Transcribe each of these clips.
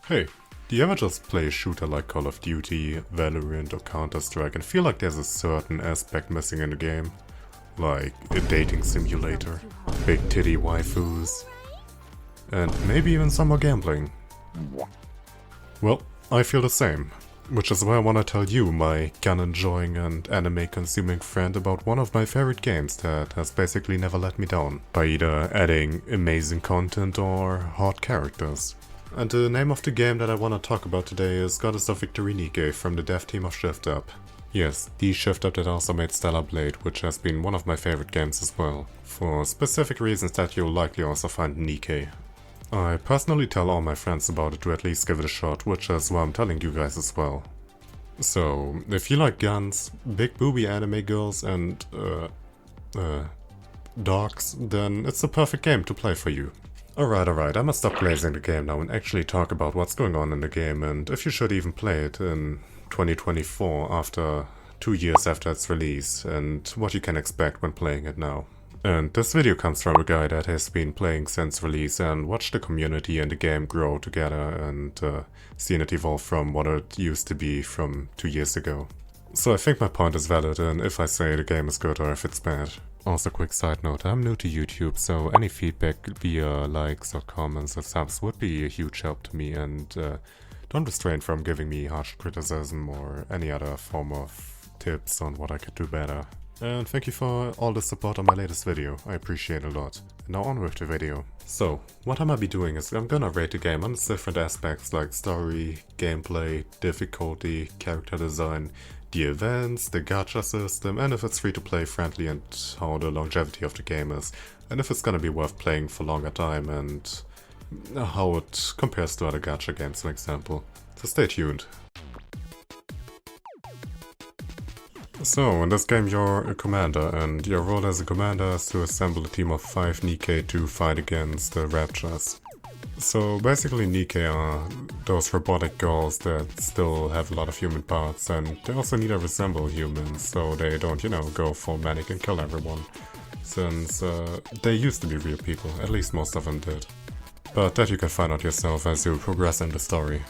Hey, do you ever just play a shooter like Call of Duty, Valorant or Counter-Strike and feel like there's a certain aspect missing in the game? Like a dating simulator, big titty waifus, and maybe even some more gambling? Well, I feel the same, which is why I want to tell you, my gun-enjoying and anime-consuming friend, about one of my favorite games that has basically never let me down, by either adding amazing content or hot characters. And the name of the game that I want to talk about today is Goddess of Victory Nikke from the dev team of Shift Up. Yes, the Shift Up that also made Stellar Blade, which has been one of my favorite games as well, for specific reasons that you'll likely also find in Nikke. I personally tell all my friends about it to at least give it a shot, which is why I'm telling you guys as well. So, if you like guns, big booby anime girls and, dogs, then it's the perfect game to play for you. Alright, I must stop blazing the game now and actually talk about what's going on in the game and if you should even play it in 2024 after 2 years after its release and what you can expect when playing it now. And this video comes from a guy that has been playing since release and watched the community and the game grow together and seen it evolve from what it used to be from 2 years ago. So I think my point is valid and if I say the game is good or if it's bad. Also, quick side note, I'm new to YouTube, so any feedback via likes or comments or subs would be a huge help to me, and don't restrain from giving me harsh criticism or any other form of tips on what I could do better. And thank you for all the support on my latest video, I appreciate it a lot. Now on with the video. So, what I might be doing is I'm gonna rate the game on its different aspects like story, gameplay, difficulty, character design, the events, the gacha system, and if it's free to play friendly and how the longevity of the game is, and if it's gonna be worth playing for longer time and how it compares to other gacha games, for example. So stay tuned. So, in this game you're a commander, and your role as a commander is to assemble a team of 5 Nikke to fight against the Raptures. So basically Nikke are those robotic girls that still have a lot of human parts, and they also need to resemble humans, so they don't, go full manic and kill everyone. Since they used to be real people, at least most of them did. But that you can find out yourself as you progress in the story.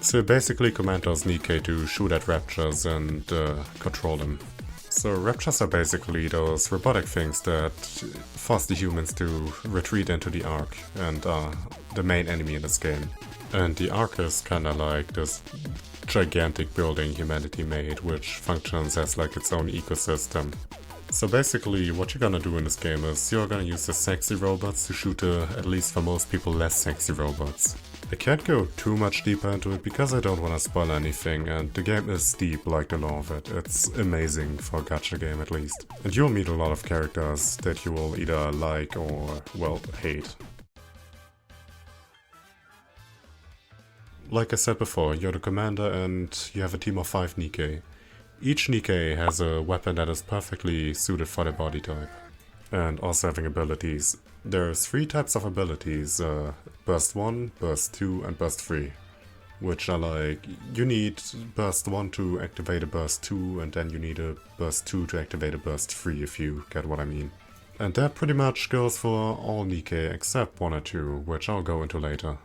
So basically command those Nikke to shoot at Raptures and control them. So Raptures are basically those robotic things that force the humans to retreat into the Ark and are the main enemy in this game. And the Ark is kinda like this gigantic building humanity made, which functions as like its own ecosystem. So basically what you're gonna do in this game is you're gonna use the sexy robots to shoot at least for most people less sexy robots. I can't go too much deeper into it because I don't want to spoil anything, and the game is deep like the law of it. It's amazing for a gacha game at least. And you'll meet a lot of characters that you will either like or, well, hate. Like I said before, you're the commander and you have a team of 5 Nikke. Each Nikke has a weapon that is perfectly suited for their body type. And also having abilities. There's 3 types of abilities, Burst 1, Burst 2 and Burst 3. Which are like, you need Burst 1 to activate a Burst 2 and then you need a Burst 2 to activate a Burst 3 if you get what I mean. And that pretty much goes for all Nikke except 1 or 2, which I'll go into later.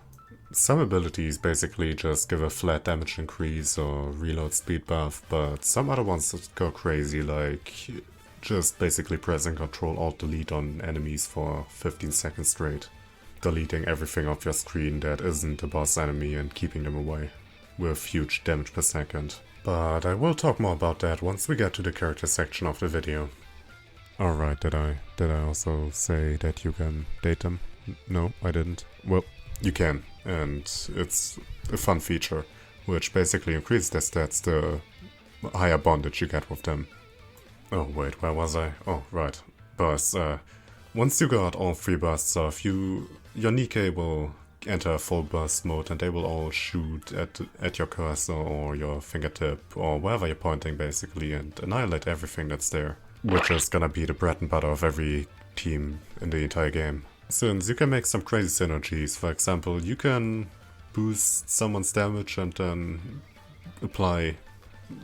Some abilities basically just give a flat damage increase or reload speed buff, but some other ones go crazy, like just basically pressing Ctrl Alt Delete on enemies for 15 seconds straight, deleting everything off your screen that isn't a boss enemy and keeping them away, with huge damage per second. But I will talk more about that once we get to the character section of the video. Alright, did I also say that you can date them? No, I didn't. Well, you can, and it's a fun feature, which basically increases their stats the higher bondage you get with them. Oh wait, where was I? Oh, right. Bursts. Once you got all 3 bursts off, your Nikke will enter full burst mode and they will all shoot at your cursor or your fingertip or wherever you're pointing basically and annihilate everything that's there. Which is gonna be the bread and butter of every team in the entire game. Since you can make some crazy synergies, for example, you can boost someone's damage and then apply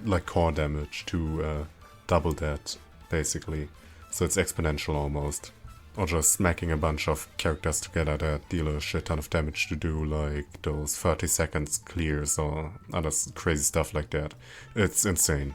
like core damage to double that, basically. So it's exponential almost. Or just smacking a bunch of characters together that deal a shit ton of damage to do, like those 30 seconds clears or other crazy stuff like that. It's insane.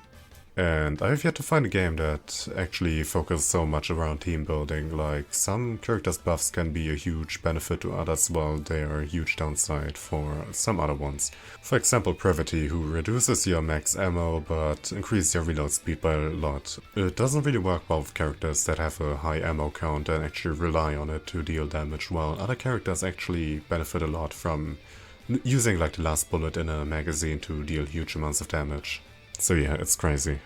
And I've yet to find a game that actually focuses so much around team building. Like, some characters' buffs can be a huge benefit to others, while they are a huge downside for some other ones. For example, Brevity, who reduces your max ammo but increases your reload speed by a lot. It doesn't really work well with characters that have a high ammo count and actually rely on it to deal damage, while other characters actually benefit a lot from using like the last bullet in a magazine to deal huge amounts of damage. So yeah, it's crazy.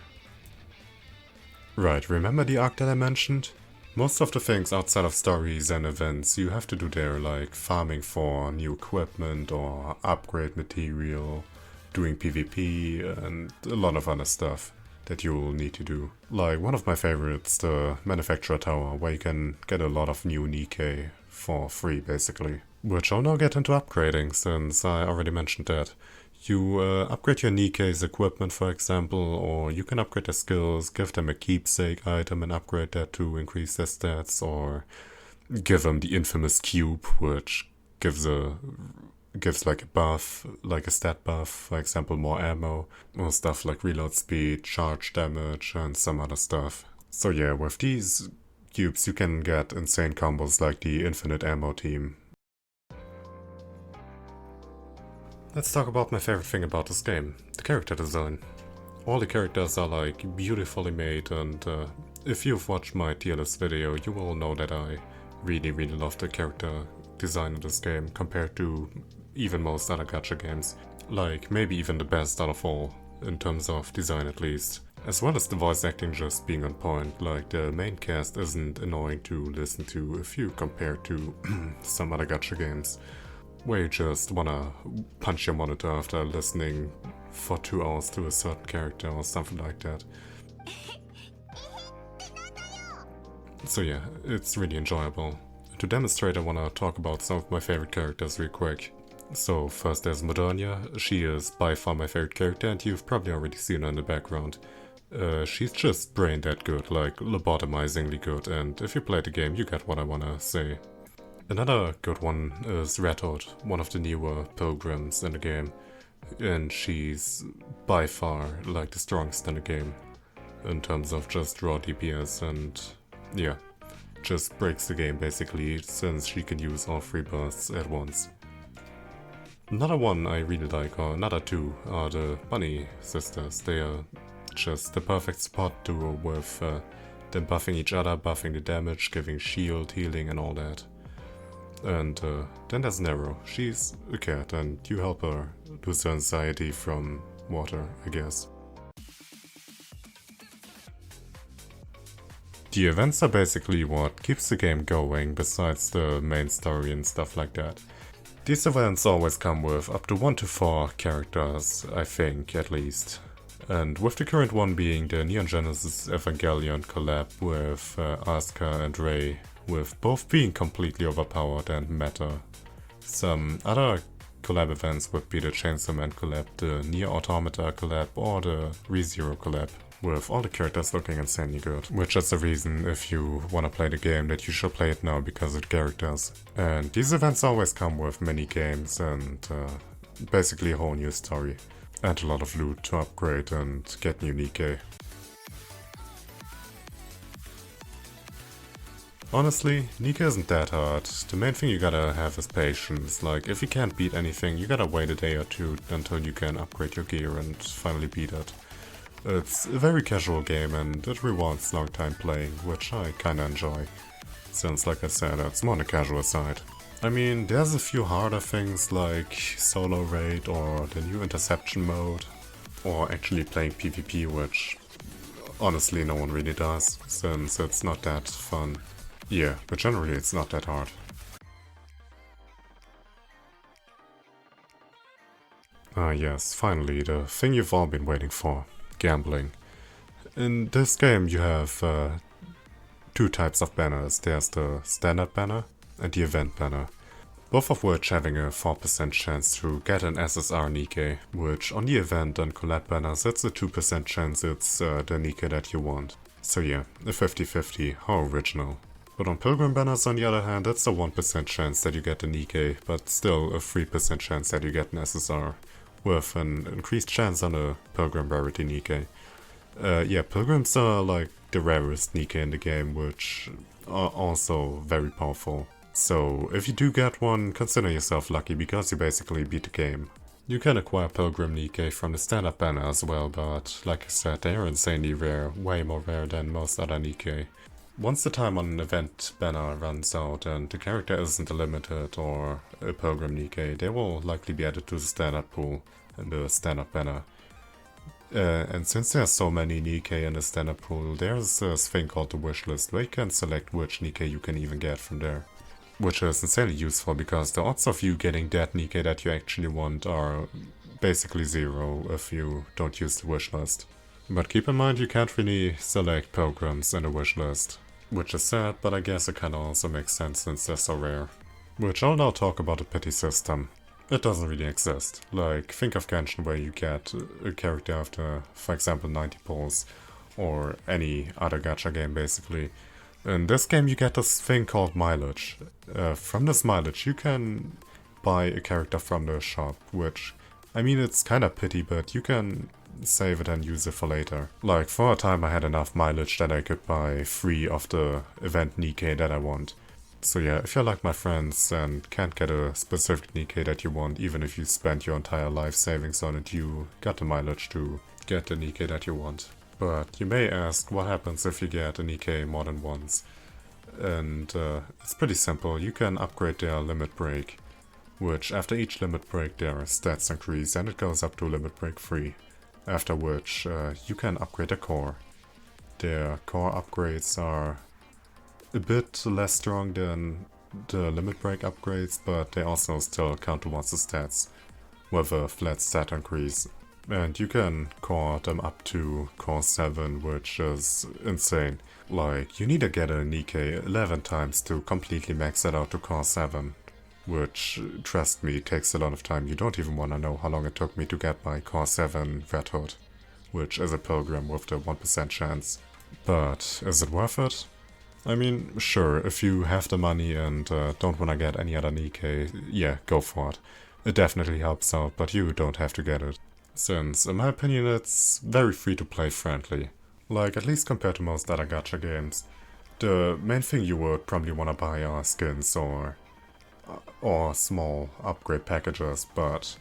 Right, remember the arc that I mentioned? Most of the things outside of stories and events you have to do there, like farming for new equipment or upgrade material, doing PvP, and a lot of other stuff that you'll need to do. Like one of my favorites, the Manufacturer Tower, where you can get a lot of new Nikke for free basically. Which I'll now get into upgrading, since I already mentioned that. You upgrade your Nikke's equipment, for example, or you can upgrade their skills, give them a keepsake item and upgrade that to increase their stats, or give them the infamous cube, which gives like a buff, like a stat buff, for example more ammo, or stuff like reload speed, charge damage, and some other stuff. So yeah, with these cubes you can get insane combos like the infinite ammo team. Let's talk about my favorite thing about this game, the character design. All the characters are like beautifully made, and if you've watched my tier list video, you will know that I really love the character design in this game compared to even most other gacha games. Like maybe even the best out of all, in terms of design at least. As well as the voice acting just being on point, like the main cast isn't annoying to listen to if you compare to some other gacha games, where you just wanna punch your monitor after listening for 2 hours to a certain character or something like that. So yeah, it's really enjoyable. To demonstrate, I wanna talk about some of my favorite characters real quick. So first there's Modernia. She is by far my favorite character, and you've probably already seen her in the background. She's just brain dead good, like lobotomizingly good, and if you play the game you get what I wanna say. Another good one is Red Hood, one of the newer pilgrims in the game, and she's by far like the strongest in the game in terms of just raw DPS, and yeah, just breaks the game basically since she can use all 3 bursts at once. Another one I really like, or another two, are the Bunny sisters. They are just the perfect support duo with them buffing each other, buffing the damage, giving shield, healing and all that. And then there's Nero. She's a cat and you help her lose her anxiety from water, I guess. The events are basically what keeps the game going besides the main story and stuff like that. These events always come with up to 1 to 4 characters, I think, at least. And with the current one being the Neon Genesis Evangelion collab with Asuka and Rei, with both being completely overpowered and meta. Some other collab events would be the Chainsaw Man collab, the Nier Automata collab, or the ReZero collab, with all the characters looking insanely good. Which is the reason, if you wanna play the game, that you should play it now because of the characters. And these events always come with mini games and basically a whole new story. And a lot of loot to upgrade and get new Nikke. Honestly, Nikke isn't that hard. The main thing you gotta have is patience. Like, if you can't beat anything, you gotta wait a day or two until you can upgrade your gear and finally beat it. It's a very casual game and it rewards long time playing, which I kinda enjoy. Since, like I said, it's more on the casual side. I mean, there's a few harder things like solo raid or the new interception mode, or actually playing PvP, which honestly no one really does, since it's not that fun. Yeah, but generally it's not that hard. Ah yes, finally, the thing you've all been waiting for. Gambling. In this game you have 2 types of banners. There's the standard banner and the event banner. Both of which having a 4% chance to get an SSR Nikke, which on the event and collab banners it's a 2% chance it's the Nikke that you want. So yeah, a 50-50, how original. But on Pilgrim banners on the other hand, it's a 1% chance that you get a Nikke, but still a 3% chance that you get an SSR, with an increased chance on a Pilgrim rarity Nikke. Yeah, Pilgrims are like the rarest Nikke in the game, which are also very powerful. So if you do get one, consider yourself lucky because you basically beat the game. You can acquire Pilgrim Nikke from the standard banner as well, but like I said, they are insanely rare, way more rare than most other Nikke. Once the time on an event banner runs out and the character isn't a limited or a Pilgrim Nikke, they will likely be added to the standard pool in the standard banner. And since there are so many Nikke in the standard pool, there's this thing called the wishlist where you can select which Nikke you can even get from there. Which is insanely useful because the odds of you getting that Nikke that you actually want are basically zero if you don't use the wishlist. But keep in mind you can't really select Pilgrims in the wishlist. Which is sad, but I guess it kinda also makes sense since they're so rare. Which I'll now talk about the pity system. It doesn't really exist. Like, think of Genshin where you get a character after, for example, 90 pulls, or any other gacha game basically. In this game you get this thing called mileage. From this mileage you can buy a character from the shop, which, I mean, it's kinda pity, but you can save it and use it for later. Like, for a time I had enough mileage that I could buy 3 of the event Nikke that I want. So yeah, if you're like my friends and can't get a specific Nikke that you want, even if you spent your entire life savings on it, you got the mileage to get the Nikke that you want. But you may ask, what happens if you get a Nikke more than once? And it's pretty simple. You can upgrade their limit break, which after each limit break their stats increase and it goes up to limit break 3. After which you can upgrade their core. Their core upgrades are a bit less strong than the limit break upgrades, but they also still count towards the stats with a flat stat increase. And you can core them up to core 7, which is insane. Like, you need to get a Nikke 11 times to completely max it out to core 7. Which, trust me, takes a lot of time. You don't even want to know how long it took me to get my core 7 Red Hood, which is a Pilgrim with the 1% chance. But is it worth it? I mean, sure, if you have the money and don't want to get any other Nikke, yeah, go for it. It definitely helps out, but you don't have to get it. Since, in my opinion, it's very free-to-play friendly. Like, at least compared to most other gacha games. The main thing you would probably want to buy are skins or small upgrade packages, but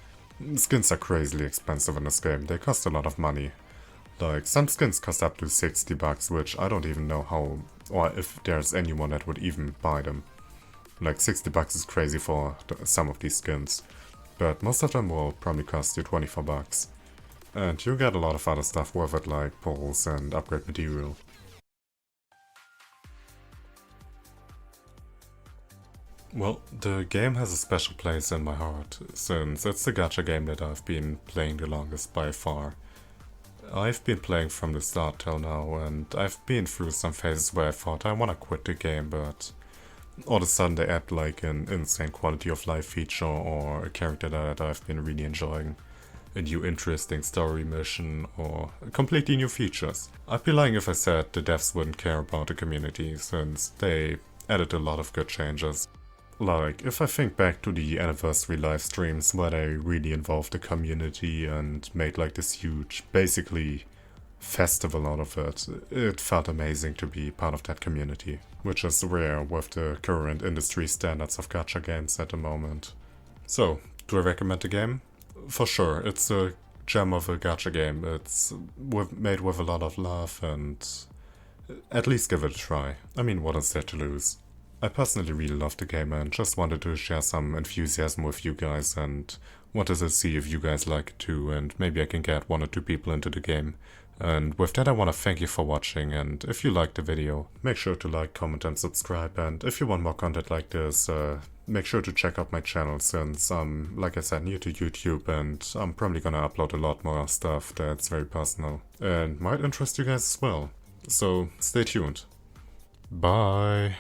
skins are crazily expensive in this game. They cost a lot of money. Like, some skins cost up to 60 bucks, which I don't even know how, or if there's anyone that would even buy them. Like, 60 bucks is crazy for some of these skins. But most of them will probably cost you 24 bucks. And you get a lot of other stuff with it, like pulls and upgrade material. Well, the game has a special place in my heart, since it's the gacha game that I've been playing the longest by far. I've been playing from the start till now, and I've been through some phases where I thought I wanna quit the game, but all of a sudden they add like an insane quality of life feature or a character that I've been really enjoying, a new interesting story mission, or completely new features. I'd be lying if I said the devs wouldn't care about the community, since they added a lot of good changes. Like, if I think back to the anniversary live streams where they really involved the community and made like this huge, basically, festival out of it, it felt amazing to be part of that community, which is rare with the current industry standards of gacha games at the moment. So, do I recommend the game? For sure, it's a gem of a gacha game. It's made with a lot of love, and at least give it a try. I mean, what is there to lose? I personally really love the game and just wanted to share some enthusiasm with you guys and wanted to see if you guys like it too, and maybe I can get 1 or 2 people into the game. And with that I want to thank you for watching, and if you liked the video, make sure to like, comment and subscribe, and if you want more content like this, make sure to check out my channel, since I'm, like I said, new to YouTube and I'm probably gonna upload a lot more stuff that's very personal and might interest you guys as well. So stay tuned. Bye!